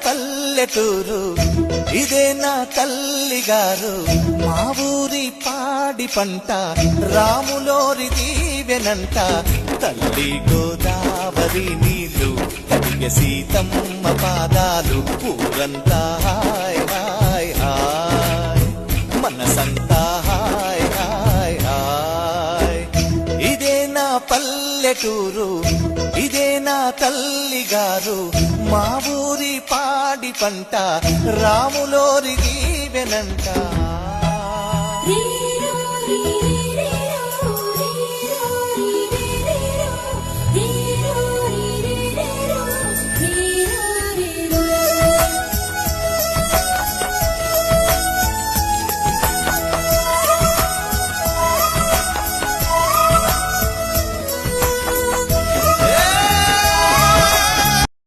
పల్లెటూరు, ఇదే నా తల్లిగారు. మా ఊరి పాడి పంట రాములోరి దీవెనంట. తల్లి గోదావరి నీళ్ళు కడిగ సీతమ్మ పాదాలు. ఊరంతా హాయ్ హాయ్ హాయ్, మనసంతా హాయ్ హాయ్ హాయ్. ఇదే నా పల్లెటూరు, ఇదే నా తల్లిగారు. మా ఊరి పాడి పంట రాములోరి దీవెనంట.